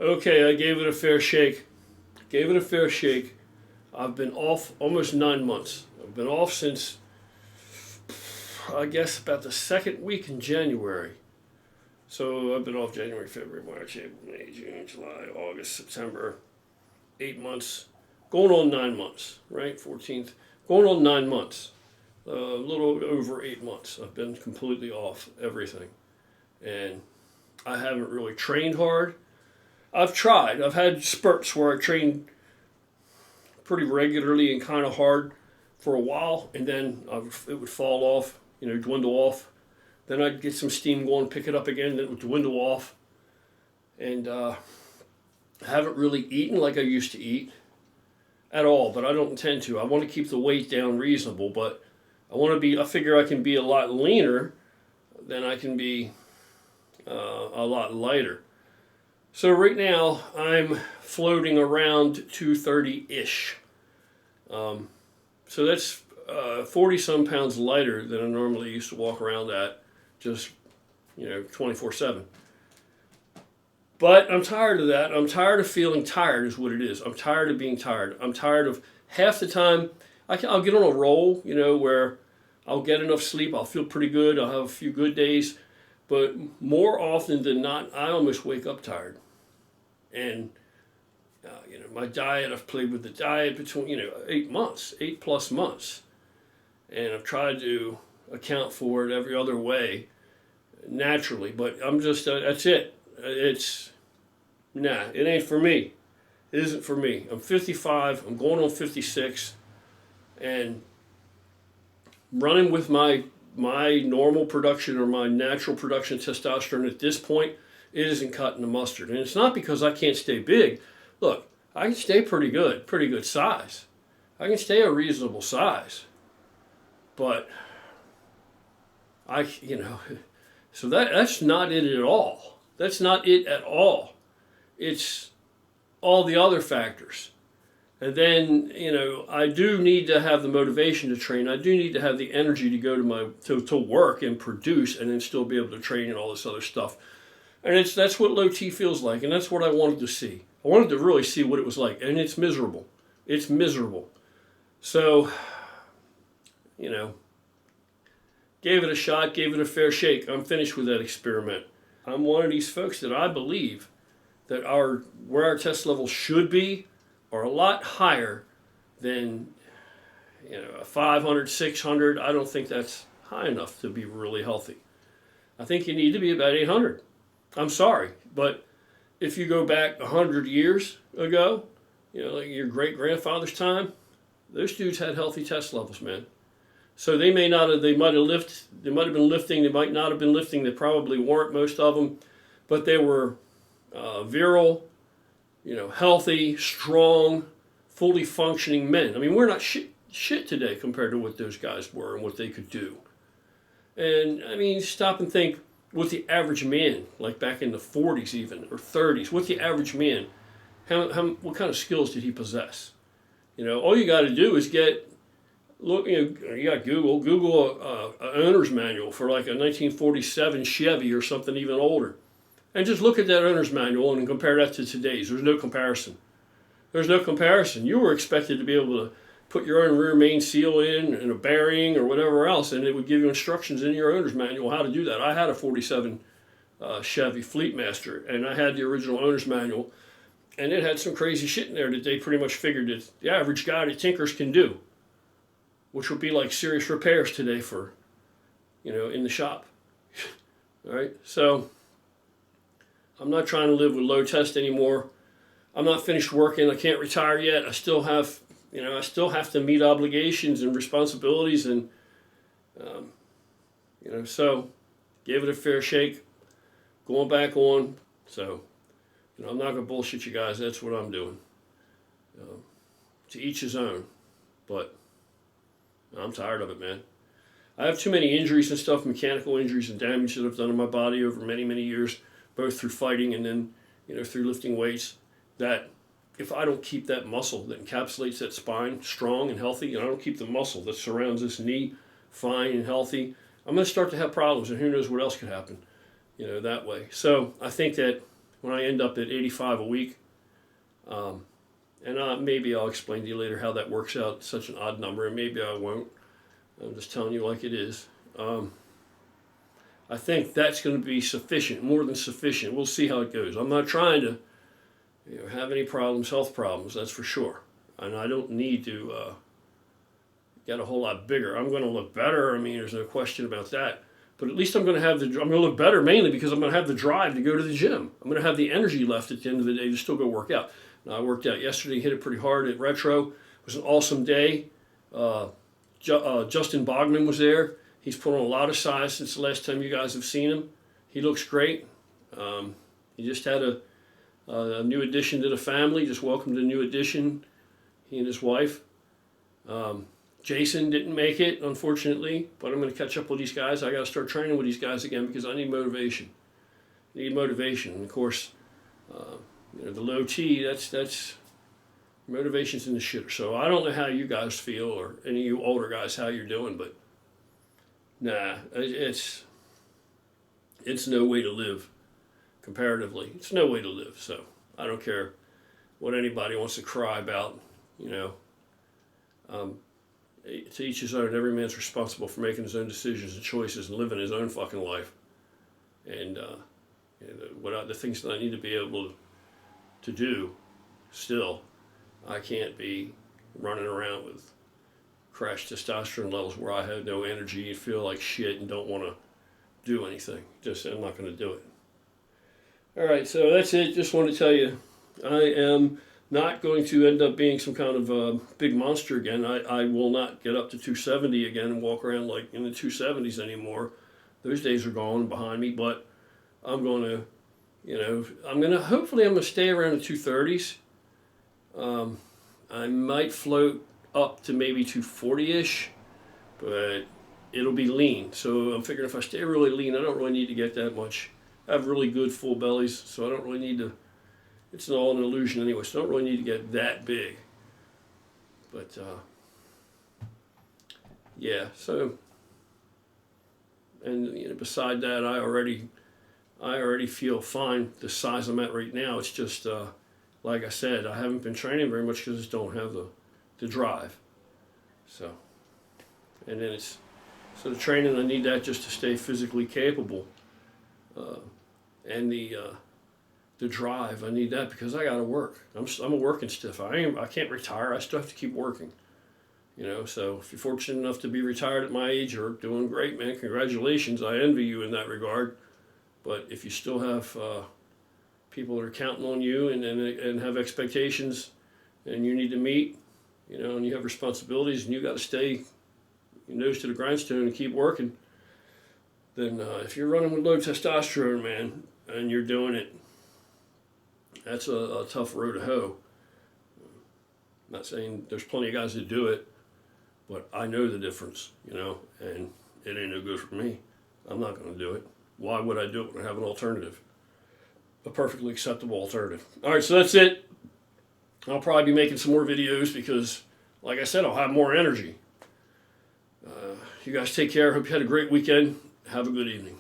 Okay, I gave it a fair shake. Gave it a fair shake. I've been off almost 9 months. I've been off since, I guess, about the second week in January. So I've been off January, February, March, April, May, June, July, August, September. 8 months. Going on 9 months, right? 14th. Going on 9 months. A little over 8 months. I've been completely off everything. And I haven't really trained hard. I've tried. I've had spurts where I trained pretty regularly and kind of hard for a while, and then it would fall off, dwindle off. Then I'd get some steam going, pick it up again, then it would dwindle off. And I haven't really eaten like I used to eat at all, but I don't intend to. I want to keep the weight down reasonable, but I figure I can be a lot leaner than I can be a lot lighter. So right now I'm floating around 230-ish. So that's 40 some pounds lighter than I normally used to walk around at, just 24/7. But I'm tired of that. I'm tired of feeling tired is what it is. I'm tired of being tired. I'm tired of half the time I'll get on a roll, where I'll get enough sleep. I'll feel pretty good. I'll have a few good days. But more often than not, I almost wake up tired. And, my diet, I've played with the diet between, 8 months, 8+ months. And I've tried to account for it every other way naturally. But I'm just, that's it. It ain't for me. It isn't for me. I'm 55. I'm going on 56. And running with my normal production or my natural production of testosterone at this point, it isn't cutting the mustard. And it's not because I can't stay big. Look, I can stay pretty good size. I can stay a reasonable size. But so that's not it at all. That's not it at all. It's all the other factors. And then, I do need to have the motivation to train. I do need to have the energy to go to work and produce and then still be able to train and all this other stuff. And that's what low T feels like, and that's what I wanted to see. I wanted to really see what it was like, and it's miserable. It's miserable. So, gave it a shot, gave it a fair shake. I'm finished with that experiment. I'm one of these folks that I believe that where our test levels should be are a lot higher than 500, 600. I don't think that's high enough to be really healthy. I think you need to be about 800. I'm sorry, but if you go back 100 years ago, like your great-grandfather's time, those dudes had healthy test levels, man. So they might have been lifting, they might not have been lifting, they probably weren't, most of them, but they were virile, healthy, strong, fully functioning men. I mean, we're not shit today compared to what those guys were and what they could do. And I mean, stop and think what the average man, like back in the 40s even, or 30s, what the average man, what kind of skills did he possess? All you got to do is you got Google an owner's manual for like a 1947 Chevy or something even older. And just look at that owner's manual and compare that to today's. There's no comparison. There's no comparison. You were expected to be able to put your own rear main seal in and a bearing or whatever else, and it would give you instructions in your owner's manual how to do that. I had a 47 Chevy Fleetmaster, and I had the original owner's manual, and it had some crazy shit in there that they pretty much figured that the average guy that tinkers can do, which would be like serious repairs today for, in the shop. All right, so I'm not trying to live with low test anymore. I'm not finished working. I can't retire yet. I still have to meet obligations and responsibilities, and so gave it a fair shake. Going back on, so I'm not gonna bullshit you guys. That's what I'm doing. To each his own, but I'm tired of it, man. I have too many injuries and stuff, mechanical injuries and damage that I've done in my body over many, many years, both through fighting and then through lifting weights, that if I don't keep that muscle that encapsulates that spine strong and healthy, and I don't keep the muscle that surrounds this knee fine and healthy, I'm going to start to have problems, and who knows what else could happen, that way. So I think that when I end up at 85 a week. And maybe I'll explain to you later how that works out, such an odd number, and maybe I won't. I'm just telling you like it is. I think that's going to be sufficient, more than sufficient. We'll see how it goes. I'm not trying to have any problems, health problems, that's for sure. And I don't need to get a whole lot bigger. I'm going to look better. I mean, there's no question about that. But at least I'm going to look better mainly because I'm going to have the drive to go to the gym. I'm going to have the energy left at the end of the day to still go work out. Now, I worked out yesterday, hit it pretty hard at Retro. It was an awesome day. Justin Bogman was there. He's put on a lot of size since the last time you guys have seen him. He looks great. He just had a new addition to the family. Just welcomed a new addition, he and his wife. Jason didn't make it, unfortunately, but I'm going to catch up with these guys. I got to start training with these guys again because I need motivation. I need motivation. And of course, the low T, that's motivation's in the shitter. So I don't know how you guys feel, or any of you older guys, how you're doing, but nah, it's no way to live. Comparatively, it's no way to live. So I don't care what anybody wants to cry about. To each his own. Every man's responsible for making his own decisions and choices and living his own fucking life. And the things that I need to be able to do, still, I can't be running around with crashed testosterone levels where I have no energy and feel like shit and don't want to do anything. I'm not going to do it. All right, so that's it. Just want to tell you, I am not going to end up being some kind of big monster again. I will not get up to 270 again and walk around like in the 270s anymore. Those days are gone behind me, but I'm going to, hopefully I'm going to stay around the 230s. I might float up to maybe 240-ish, but it'll be lean. So I'm figuring if I stay really lean, I don't really need to get that much. I have really good full bellies, so I don't really need to. It's all an illusion anyway, so I don't really need to get that big. But, yeah, so, and beside that, I already feel fine the size I'm at right now. It's just, like I said, I haven't been training very much because I just don't have the drive. So, and then so the training, I need that just to stay physically capable. And the drive, I need that because I got to work. I'm a working stiff. I can't retire. I still have to keep working. So if you're fortunate enough to be retired at my age, you're doing great, man. Congratulations. I envy you in that regard. But if you still have people that are counting on you and have expectations and you need to meet, and you have responsibilities and you got to stay your nose to the grindstone and keep working, then if you're running with low testosterone, man, and you're doing it, that's a tough road to hoe. I'm not saying there's plenty of guys that do it, but I know the difference, and it ain't no good for me. I'm not going to do it. Why would I do it when I have an alternative? A perfectly acceptable alternative. All right, so that's it. I'll probably be making some more videos because, like I said, I'll have more energy. You guys take care. Hope you had a great weekend. Have a good evening.